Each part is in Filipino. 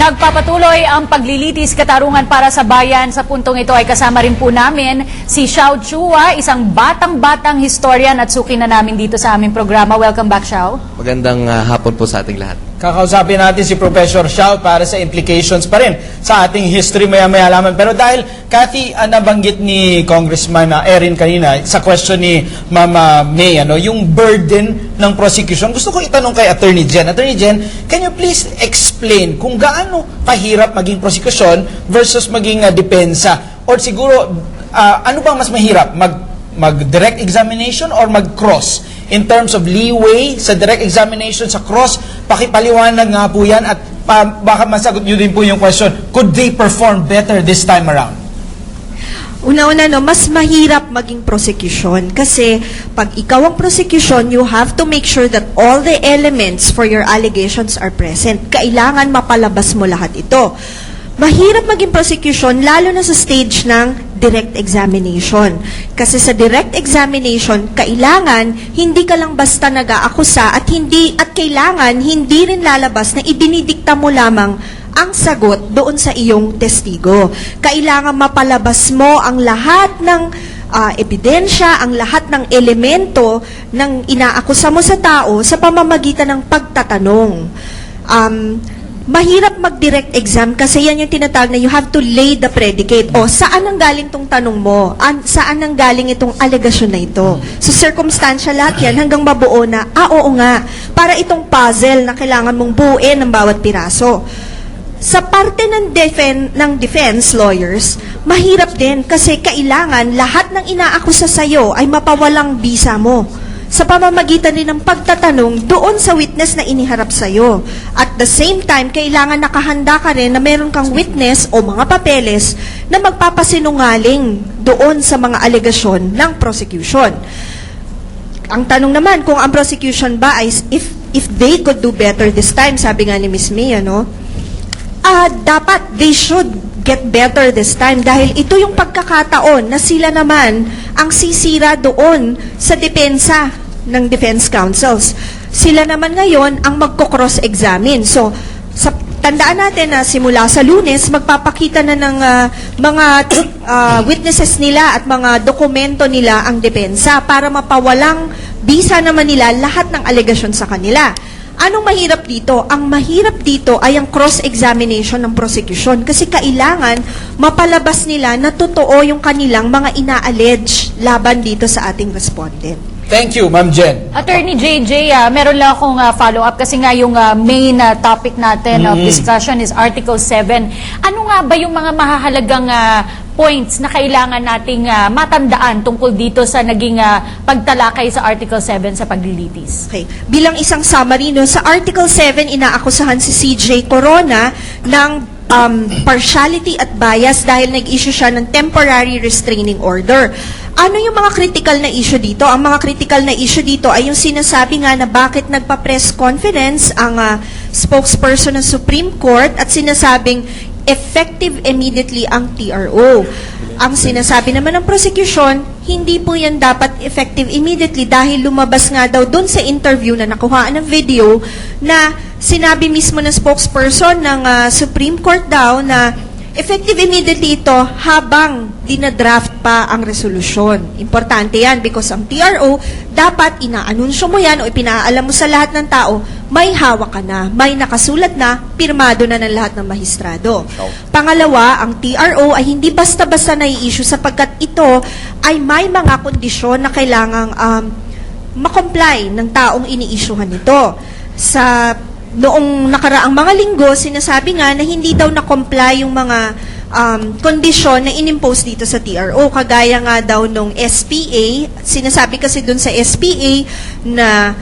Nagpapatuloy ang paglilitis katarungan para sa bayan. Sa puntong ito ay kasama rin po namin si Xiao Chua, isang batang-batang historian at suki na namin dito sa aming programa. Welcome back, Xiao. Magandang hapon po sa ating lahat. Kakausapin natin si Professor Xiao para sa implications pa rin sa ating history maya-maya lamang. Pero dahil, Cathy, nabanggit ni Congressman Erin kanina sa question ni Mama May, yung burden ng prosecution, gusto ko itanong kay Attorney Jen. Attorney Jen, can you please explain kung gaano kahirap maging prosecution versus maging depensa? Or siguro, ano bang mas mahirap? Mag-direct examination or mag-cross? In terms of leeway sa direct examination, sa cross, pakipaliwanag nga po yan at baka masagot nyo din po yung question, could they perform better this time around? Una-una, mas mahirap maging prosecution kasi pag ikaw ang prosecution, you have to make sure that all the elements for your allegations are present. Kailangan mapalabas mo lahat ito. Mahirap maging prosecution lalo na sa stage ng direct examination. Kasi sa direct examination, kailangan hindi ka lang basta nag-aakusa at kailangan hindi rin lalabas na idinidikta mo lamang ang sagot doon sa iyong testigo. Kailangan mapalabas mo ang lahat ng ebidensya, ang lahat ng elemento ng inaakusa mo sa tao sa pamamagitan ng pagtatanong. Mahirap mag-direct exam kasi yan yung tinatawag na you have to lay the predicate. O, saan ang galing tong tanong mo? Saan ang galing itong alegasyon na ito? So, circumstantial lahat yan hanggang mabuo na, oo nga, para itong puzzle na kailangan mong buuin ng bawat piraso. Sa parte ng defense lawyers, mahirap din kasi kailangan lahat ng inaakusa sa'yo ay mapawalang bisa mo sa pamamagitan din ng pagtatanong doon sa witness na iniharap sa'yo. At the same time, kailangan nakahanda ka rin na meron kang witness o mga papeles na magpapasinungaling doon sa mga alegasyon ng prosecution. Ang tanong naman, kung ang prosecution ba ay if they could do better this time, sabi nga ni Ms. May, dapat they should get better this time dahil ito yung pagkakataon na sila naman ang sisira doon sa depensa ng defense counsels. Sila naman ngayon ang magko-cross-examine. So, tandaan natin na simula sa Lunes, magpapakita na ng mga witnesses nila at mga dokumento nila ang depensa para mapawalang bisa naman nila lahat ng alegasyon sa kanila. Anong mahirap dito? Ang mahirap dito ay ang cross-examination ng prosecution kasi kailangan mapalabas nila na totoo yung kanilang mga ina-allege laban dito sa ating respondent. Thank you, Ma'am Jen. Attorney JJ, meron lang akong follow-up kasi nga yung main topic natin of discussion is Article 7. Ano nga ba yung mga mahahalagang points na kailangan nating matandaan tungkol dito sa naging pagtalakay sa Article 7 sa paglilitis? Okay. Bilang isang summary, sa Article 7, inaakusahan si CJ Corona ng partiality at bias dahil nag-issue siya ng temporary restraining order. Ano yung mga critical na issue dito? Ang mga critical na issue dito ay yung sinasabi nga na bakit nagpa-press conference ang spokesperson ng Supreme Court at sinasabing effective immediately ang TRO. Ang sinasabi naman ng prosecution, hindi po yan dapat effective immediately dahil lumabas nga daw doon sa interview na nakuhaan ng video na sinabi mismo ng spokesperson ng Supreme Court daw na effective immediately ito habang dinadraft pa ang resolusyon. Importante yan because ang TRO, dapat inaanunsyo mo yan o ipinaalam mo sa lahat ng tao, may hawak ka na, may nakasulat na, pirmado na ng lahat ng mahistrado. Pangalawa, ang TRO ay hindi basta-basta na-i-issue sapagkat ito ay may mga kondisyon na kailangang makomply ng taong ini-issuehan nito. Noong nakaraang mga linggo, sinasabi nga na hindi daw na-comply yung mga kondisyon na inimpose dito sa TRO. Kagaya nga daw nung SPA, sinasabi kasi dun sa SPA na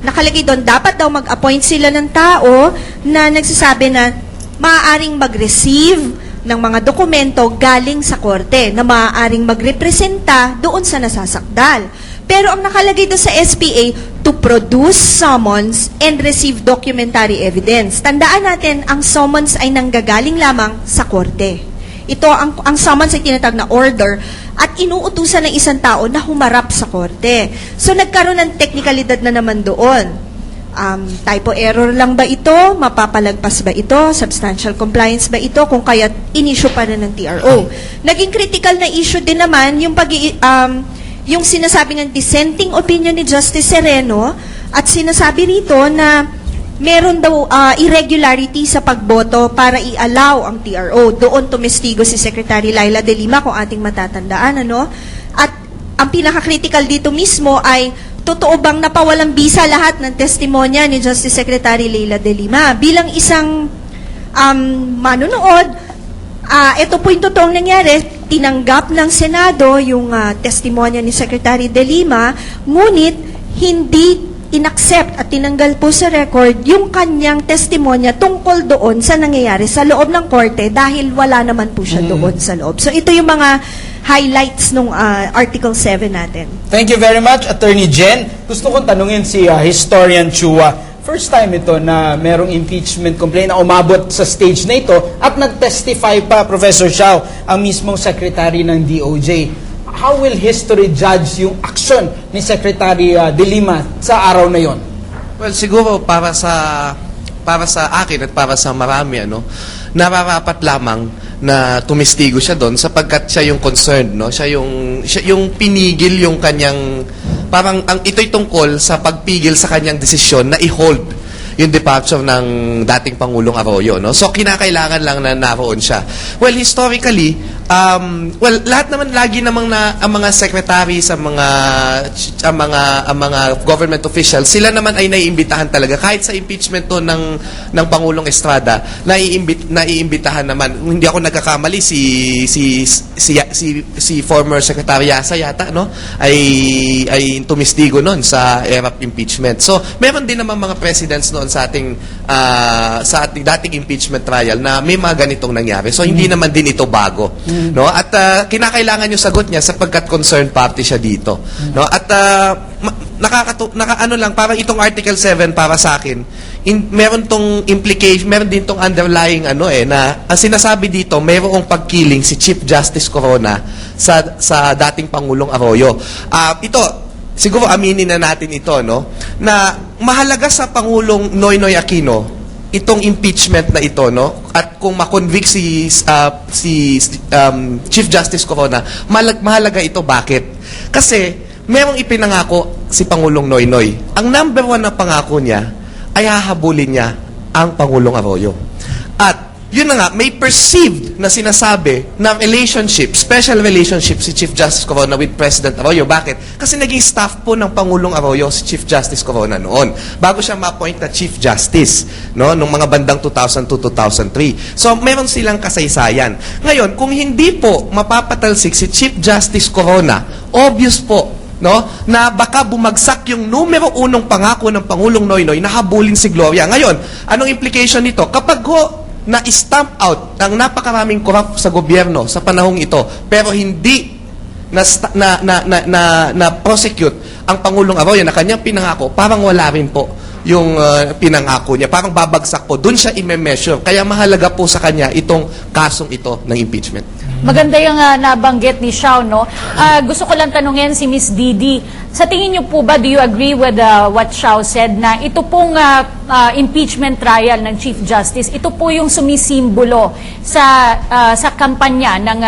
nakalagay doon, dapat daw mag-appoint sila ng tao na nagsasabi na maaaring mag-receive ng mga dokumento galing sa korte, na maaaring magrepresenta doon sa nasasakdal. Pero ang nakalagay doon sa SPA, to produce summons and receive documentary evidence. Tandaan natin, ang summons ay nanggagaling lamang sa korte. Ito, ang summons ay tinatawag na order at inuutusan ng isang tao na humarap sa korte. So, nagkaroon ng teknikalidad na naman doon. typo error lang ba ito? Mapapalagpas ba ito? Substantial compliance ba ito? Kung kaya in-issue pa na ng TRO. Naging critical na issue din naman yung sinasabi ng dissenting opinion ni Justice Sereno at sinasabi rito na meron daw irregularity sa pagboto para i-allow ang TRO. Doon tumestigo si Secretary Laila De Lima kung ating matatandaan. At ang pinaka-critical dito mismo ay totoo bang napawalang bisa lahat ng testimonya ni Justice Secretary Laila De Lima? Bilang isang manunood, ito po yung totoong nangyari. Tinanggap ng Senado yung testimonya ni Secretary De Lima, ngunit hindi inaccept at tinanggal po sa record yung kanyang testimonya tungkol doon sa nangyayari sa loob ng korte dahil wala naman po siya doon sa loob. So ito yung mga highlights nung Article 7 natin. Thank you very much, Attorney Jen. Gusto kong tanungin si Historian Chua. First time ito na merong impeachment complaint na umabot sa stage na ito at nag-testify pa, Professor Xiao, ang mismong Secretary ng DOJ. How will history judge yung action ni Secretary De Lima sa araw na yon? Well, siguro para sa akin at para sa marami, nararapat lamang na tumistigo siya doon sapagkat siya yung concerned, siya yung pinigil yung kanyang ito'y tungkol sa pagpigil sa kanyang desisyon na i-hold yung departure ng dating Pangulong Arroyo, So kinakailangan lang na naroon siya. Well, historically, lahat naman lagi namang ang mga secretary sa ang mga government officials, sila naman ay naiimbitahan talaga kahit sa impeachment to ng Pangulong Estrada, naiimbitahan naman. Hindi ako nagkakamali si former Secretary Yasa yata, ay tumistigo noon sa era of impeachment. So, meron din naman mga presidents noon sa ating dating impeachment trial na may mga ganitong nangyari. So, hindi naman din ito bago. At kinakailangan yung sagot niya sapagkat concerned party siya dito. At parang itong Article 7 para sa akin, meron tong implication, meron din tong underlying na ang sinasabi dito, mayroong pagkiling si Chief Justice Corona sa dating Pangulong Arroyo. Ito, siguro aminin na natin ito, na mahalaga sa Pangulong Noynoy Aquino itong impeachment na ito, at kung ma-convict si Chief Justice Corona, mahalaga ito. Bakit? Kasi merong ipinangako si Pangulong Noynoy. Ang number 1 na pangako niya ay hahabulin niya ang Pangulong Arroyo. At yun na nga, may perceived na sinasabi na special relationship si Chief Justice Corona with President Arroyo. Bakit? Kasi naging staff po ng Pangulong Arroyo si Chief Justice Corona noon, bago siya ma-appoint na Chief Justice, nung mga bandang 2002-2003. So, meron silang kasaysayan. Ngayon, kung hindi po mapapatalsik si Chief Justice Corona, obvious po, na baka bumagsak yung numero 1 pangako ng Pangulong Noynoy na habulin si Gloria. Ngayon, anong implication nito? Kapag na-stamp out ang napakaraming corrupt sa gobyerno sa panahong ito, pero hindi na-prosecute ang Pangulong Arroyo na kanyang pinangako, parang wala rin po yung pinangako niya. Parang babagsak po. Doon siya i-measure. Kaya mahalaga po sa kanya itong kasong ito ng impeachment. Maganda yung nabanggit ni Xiao, gusto ko lang tanungin si Miss Didi. Sa tingin niyo po ba, do you agree with what Xiao said, na ito pong impeachment trial ng Chief Justice, ito po yung sumisimbolo sa kampanya ng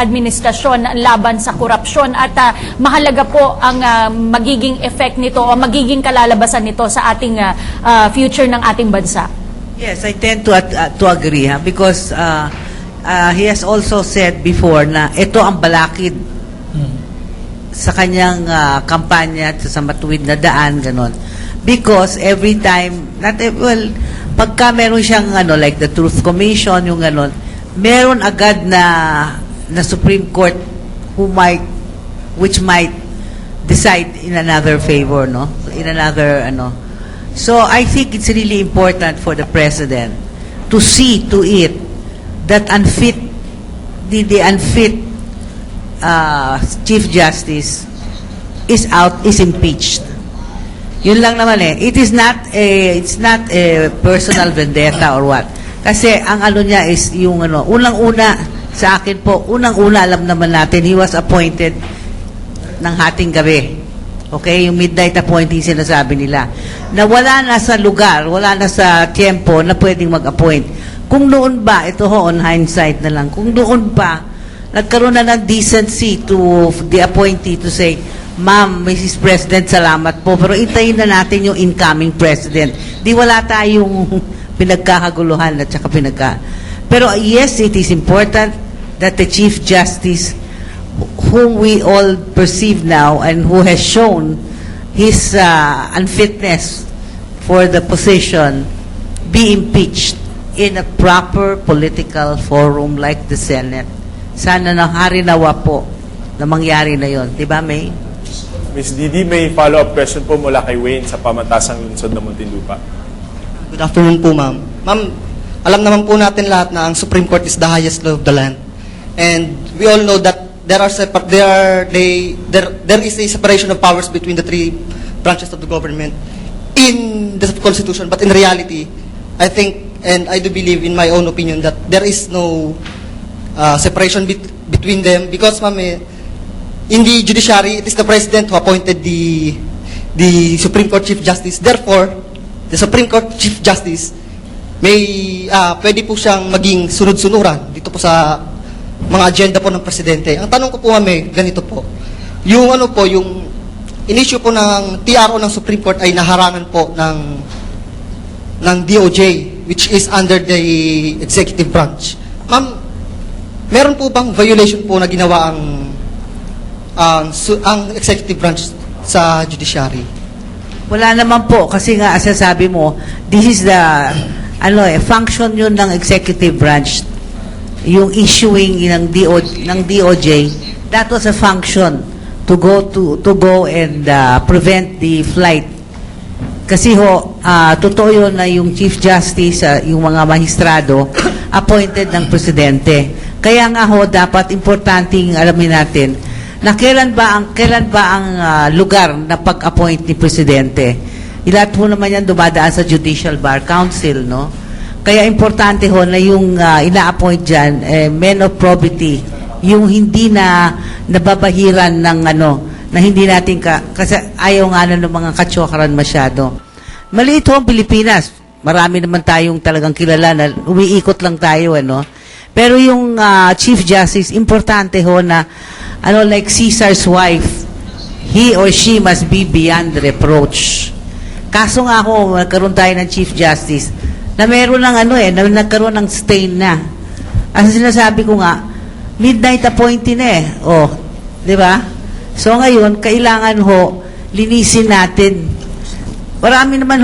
administrasyon laban sa korupsyon at mahalaga po ang magiging effect nito o magiging kalalabasan nito sa ating future ng ating bansa? Yes, I tend to agree, because he has also said before na ito ang balakid sa kanyang kampanya sa matuwid na daan, ganon. Because every time, pagka meron siyang like the Truth Commission, yung ganon, meron agad na Supreme Court which might decide in another favor, in another, So I think it's really important for the President to see to it that the unfit Chief Justice is impeached. Yun lang naman it's not a personal vendetta or what. Kasi ang niya is yung unang-una sa akin po, unang-una alam naman natin he was appointed ng hating gabi. Okay, yung midnight appointee sinasabi nila. Na wala na sa lugar, wala na sa tiempo na pwedeng mag-appoint. Kung noon ba, ito ho, on hindsight na lang, kung noon pa, nagkaroon na ng decency to the appointee to say, Ma'am, Mrs. President, salamat po, pero intayin na natin yung incoming President. Di wala tayong pinagkakaguluhan at saka Pero yes, it is important that the Chief Justice, whom we all perceive now and who has shown his unfitness for the position, be impeached in a proper political forum like the Senate. Sana harinawa po na mangyari na yon, di ba, May? Ms. Didi, may follow-up question po mula kay Wayne sa Pamatasang Lungsod ng Muntinlupa. Good afternoon po, ma'am. Ma'am, alam naman po natin lahat na ang Supreme Court is the highest law of the land. And we all know that there is a separation of powers between the three branches of the government in the Constitution. But in reality, I think, and I do believe in my own opinion, that there is no separation between them because, ma'am, in the judiciary, it is the President who appointed the Supreme Court Chief Justice. Therefore, the Supreme Court Chief Justice may pwede po siyang maging sunod-sunuran dito po sa mga agenda po ng Presidente. Ang tanong ko po, ma'am, ganito po. Yung yung in-issue po ng TRO ng Supreme Court ay naharangan po ng DOJ, which is under the executive branch. Ma'am, meron po bang violation po na ginawa ang executive branch sa judiciary? Wala naman po, kasi nga, as sabi mo, this is the, function yun ng executive branch, yung issuing ng DOJ, that was a function to go and prevent the flight. Kasi ho, totoo yun na yung Chief Justice, yung mga magistrado, appointed ng Presidente. Kaya nga ho, dapat importanteng alamin natin na kailan ba ang lugar na pag-appoint ni Presidente. Lahat po naman yan dumadaan sa Judicial Bar Council, no? Kaya importante ho na yung ina-appoint dyan, men of probity, yung hindi na nababahiran ng na hindi natin kasi ayaw nga na ng mga katsokaran masyado. Maliit ho ang Pilipinas. Marami naman tayong talagang kilala na umiikot lang tayo, Pero yung Chief Justice, importante ho na like Caesar's wife, he or she must be beyond reproach. Kaso nga ho, nagkaroon tayo ng Chief Justice na meron ng na nagkaroon ng stain na. As sinasabi ko nga, midnight appointee na di ba? So ngayon, kailangan ho, linisin natin. Marami naman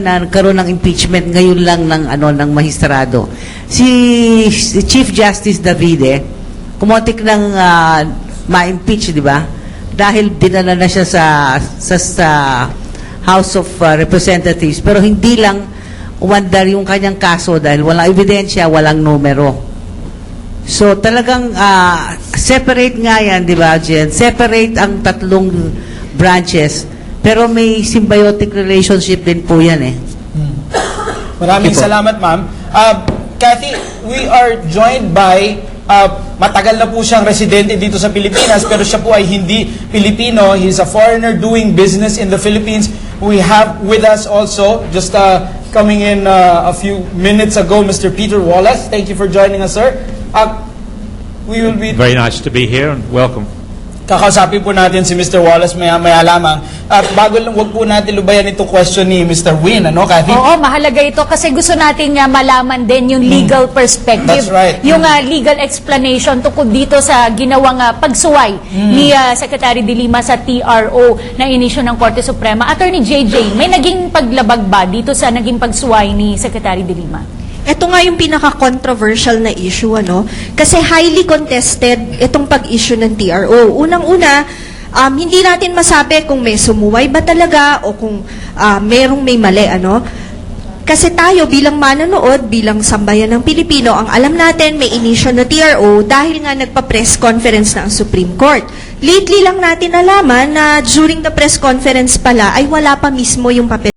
nagkaroon ng impeachment ngayon lang ng magistrado. Si Chief Justice Davide, kumontik ng ma-impeach, di ba? Dahil dinala na siya sa House of Representatives, pero hindi lang umandar yung kanyang kaso dahil walang ebidensya, walang numero. So talagang separate nga yan, di ba, Jen? Separate ang tatlong branches, pero may symbiotic relationship din po yan Maraming salamat, ma'am. Kathy, we are joined by matagal na po siyang residente dito sa Pilipinas, pero siya po ay hindi Pilipino. He's a foreigner doing business in the Philippines. We have with us also, just coming in a few minutes ago, Mr. Peter Wallace. Thank you for joining us, sir. We will be... Very nice to be here and welcome. Kakausapin po natin si Mr. Wallace maya lamang. At bago lang, wag po natin lubayan itong question ni Mr. Win, Kathy? Oo, mahalaga ito kasi gusto natin malaman din yung legal perspective. That's right. Yung legal explanation tungkol dito sa ginawang pagsuway ni Secretary De Lima sa TRO na inisyo ng Korte Suprema. Attorney JJ, may naging paglabag ba dito sa naging pagsuway ni Secretary De Lima? Ito nga yung pinaka-controversial na issue, Kasi highly contested itong pag-issue ng TRO. Unang-una, hindi natin masabi kung may sumuway ba talaga o kung merong may mali, Kasi tayo bilang manonood, bilang sambayan ng Pilipino, ang alam natin may issue na TRO dahil nga nagpa-press conference na ang Supreme Court. Lately lang natin nalaman na during the press conference pala ay wala pa mismo yung papel